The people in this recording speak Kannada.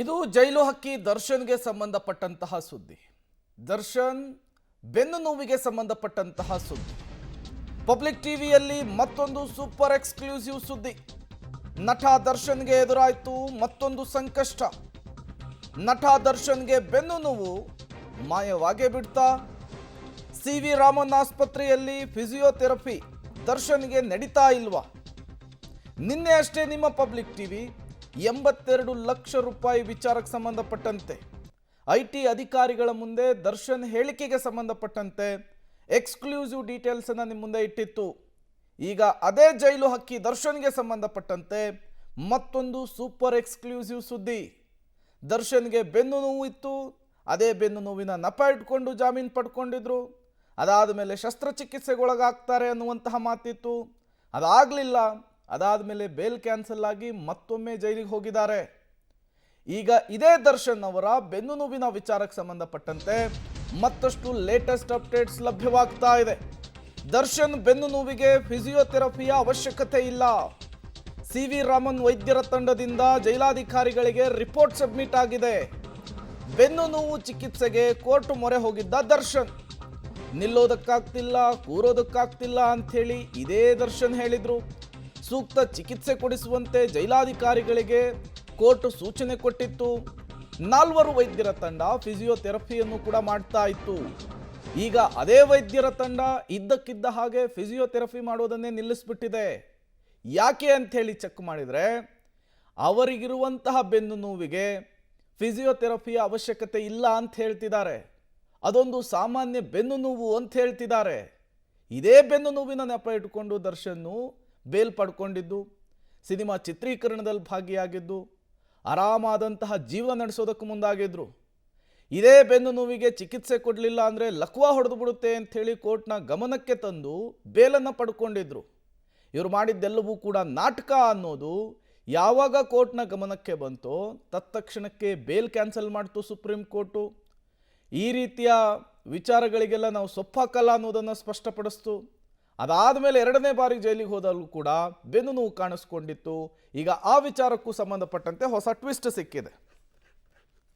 ಇದು ಜೈಲು ಹಕ್ಕಿ ದರ್ಶನ್ಗೆ ಸಂಬಂಧಪಟ್ಟಂತಹ ಸುದ್ದಿ. ದರ್ಶನ್ ಬೆನ್ನು ನೋವಿಗೆ ಸಂಬಂಧಪಟ್ಟಂತಹ ಸುದ್ದಿ. ಪಬ್ಲಿಕ್ ಟಿವಿಯಲ್ಲಿ ಮತ್ತೊಂದು ಸೂಪರ್ ಎಕ್ಸ್ಕ್ಲೂಸಿವ್ ಸುದ್ದಿ. ನಟ ದರ್ಶನ್ಗೆ ಎದುರಾಯಿತು ಮತ್ತೊಂದು ಸಂಕಷ್ಟ. ನಟ ದರ್ಶನ್ಗೆ ಬೆನ್ನು ನೋವು ಮಾಯವಾಗೇ ಬಿಡ್ತಾ? ಸಿ.ವಿ. ರಾಮನ್ ಆಸ್ಪತ್ರೆಯಲ್ಲಿ ಫಿಸಿಯೋಥೆರಪಿ ದರ್ಶನ್ಗೆ ನಡೀತಾ ಇಲ್ವಾ? ನಿನ್ನೆ ಅಷ್ಟೇ ನಿಮ್ಮ ಪಬ್ಲಿಕ್ ಟಿವಿ 82 ಲಕ್ಷ ರೂಪಾಯಿ ವಿಚಾರಕ್ಕೆ ಸಂಬಂಧಪಟ್ಟಂತೆ IT ಅಧಿಕಾರಿಗಳ ಮುಂದೆ ದರ್ಶನ್ ಹೇಳಿಕೆಗೆ ಸಂಬಂಧಪಟ್ಟಂತೆ ಎಕ್ಸ್ಕ್ಲೂಸಿವ್ ಡೀಟೇಲ್ಸ್ ಅನ್ನು ನಿಮ್ಮ ಮುಂದೆ ಇಟ್ಟಿತ್ತು. ಈಗ ಅದೇ ಜೈಲು ಹಕ್ಕಿ ದರ್ಶನ್ಗೆ ಸಂಬಂಧಪಟ್ಟಂತೆ ಮತ್ತೊಂದು ಸೂಪರ್ ಎಕ್ಸ್ಕ್ಲೂಸಿವ್ ಸುದ್ದಿ. ದರ್ಶನ್ಗೆ ಬೆನ್ನು ನೋವು ಇತ್ತು, ಅದೇ ಬೆನ್ನು ನೋವಿನ ನೆಪ ಇಟ್ಕೊಂಡು ಜಾಮೀನು ಪಡ್ಕೊಂಡಿದ್ರು. ಅದಾದ ಮೇಲೆ ಶಸ್ತ್ರಚಿಕಿತ್ಸೆಗೊಳಗಾಗ್ತಾರೆ ಅನ್ನುವಂತಹ ಮಾತಿತ್ತು, ಅದಾಗಲಿಲ್ಲ. ಅದಾದ ಮೇಲೆ ಬೇಲ್ ಕ್ಯಾನ್ಸಲ್ ಆಗಿ ಮತ್ತೊಮ್ಮೆ ಜೈಲಿಗೆ ಹೋಗಿದ್ದಾರೆ. ಈಗ ಇದೇ ದರ್ಶನ್ ಅವರ ಬೆನ್ನು ನೋವಿನ ವಿಚಾರಕ್ಕೆ ಸಂಬಂಧಪಟ್ಟಂತೆ ಮತ್ತಷ್ಟು ಲೇಟೆಸ್ಟ್ ಅಪ್ಡೇಟ್ಸ್ ಲಭ್ಯವಾಗ್ತಾ ಇದೆ. ದರ್ಶನ್ ಬೆನ್ನು ನೋವಿಗೆ ಫಿಸಿಯೋಥೆರಪಿಯ ಅವಶ್ಯಕತೆ ಇಲ್ಲ. ಸಿ.ವಿ. ರಾಮನ್ ವೈದ್ಯರ ತಂಡದಿಂದ ಜೈಲಾಧಿಕಾರಿಗಳಿಗೆ ರಿಪೋರ್ಟ್ ಸಬ್ಮಿಟ್ ಆಗಿದೆ. ಬೆನ್ನು ನೋವು ಚಿಕಿತ್ಸೆಗೆ ಕೋರ್ಟ್ ಮೊರೆ ಹೋಗಿದ್ದ ದರ್ಶನ್ ನಿಲ್ಲೋದಕ್ಕಾಗ್ತಿಲ್ಲ, ಕೂರೋದಕ್ಕಾಗ್ತಿಲ್ಲ ಅಂಥೇಳಿ ಇದೇ ದರ್ಶನ್ ಹೇಳಿದ್ರು. ಸೂಕ್ತ ಚಿಕಿತ್ಸೆ ಕೊಡಿಸುವಂತೆ ಜೈಲಾಧಿಕಾರಿಗಳಿಗೆ ಕೋರ್ಟ್ ಸೂಚನೆ ಕೊಟ್ಟಿತ್ತು. 4 ವೈದ್ಯರ ತಂಡ ಫಿಸಿಯೋಥೆರಪಿಯನ್ನು ಕೂಡ ಮಾಡ್ತಾ ಇತ್ತು. ಈಗ ಅದೇ ವೈದ್ಯರ ತಂಡ ಇದ್ದಕ್ಕಿದ್ದ ಹಾಗೆ ಫಿಸಿಯೋಥೆರಪಿ ಮಾಡೋದನ್ನೇ ನಿಲ್ಲಿಸ್ಬಿಟ್ಟಿದೆ. ಯಾಕೆ ಅಂಥೇಳಿ ಚೆಕ್ ಮಾಡಿದರೆ ಅವರಿಗಿರುವಂತಹ ಬೆನ್ನು ನೋವಿಗೆ ಫಿಸಿಯೋಥೆರಪಿಯ ಅವಶ್ಯಕತೆ ಇಲ್ಲ ಅಂತ ಹೇಳ್ತಿದ್ದಾರೆ. ಅದೊಂದು ಸಾಮಾನ್ಯ ಬೆನ್ನು ನೋವು ಅಂತ ಹೇಳ್ತಿದ್ದಾರೆ. ಇದೇ ಬೆನ್ನು ನೋವಿನ ನೆಪ ಇಟ್ಕೊಂಡು ದರ್ಶನ್ನು ಬೇಲ್ ಪಡ್ಕೊಂಡಿದ್ದು, ಸಿನಿಮಾ ಚಿತ್ರೀಕರಣದಲ್ಲಿ ಭಾಗಿಯಾಗಿದ್ದು, ಆರಾಮಾದಂತಹ ಜೀವನ ನಡೆಸೋದಕ್ಕೆ ಮುಂದಾಗಿದ್ರು. ಇದೇ ಬೆನ್ನು ನೋವಿಗೆ ಚಿಕಿತ್ಸೆ ಕೊಡಲಿಲ್ಲ ಅಂದರೆ ಲಕ್ವಾ ಹೊಡೆದು ಬಿಡುತ್ತೆ ಅಂಥೇಳಿ ಕೋರ್ಟ್ನ ಗಮನಕ್ಕೆ ತಂದು ಬೇಲನ್ನು ಪಡ್ಕೊಂಡಿದ್ರು. ಇವರು ಮಾಡಿದ್ದೆಲ್ಲವೂ ಕೂಡ ನಾಟಕ ಅನ್ನೋದು ಯಾವಾಗ ಕೋರ್ಟ್ನ ಗಮನಕ್ಕೆ ಬಂತೋ ತತ್ಕ್ಷಣಕ್ಕೆ ಬೇಲ್ ಕ್ಯಾನ್ಸಲ್ ಮಾಡ್ತು ಸುಪ್ರೀಂ ಕೋರ್ಟು. ಈ ರೀತಿಯ ವಿಚಾರಗಳಿಗೆಲ್ಲ ನಾವು ಸೊಪ್ಪಾಕಲ್ಲ ಅನ್ನೋದನ್ನು ಸ್ಪಷ್ಟಪಡಿಸ್ತು. ಅದಾದ ಮೇಲೆ 2ನೇ ಬಾರಿ ಜೈಲಿಗೆ ಹೋದಲ್ಲೂ ಕೂಡ ಬೆನ್ನು ನೋವು ಕಾಣಿಸ್ಕೊಂಡಿತ್ತು. ಈಗ ಆ ವಿಚಾರಕ್ಕೂ ಸಂಬಂಧಪಟ್ಟಂತೆ ಹೊಸ ಟ್ವಿಸ್ಟ್ ಸಿಕ್ಕಿದೆ.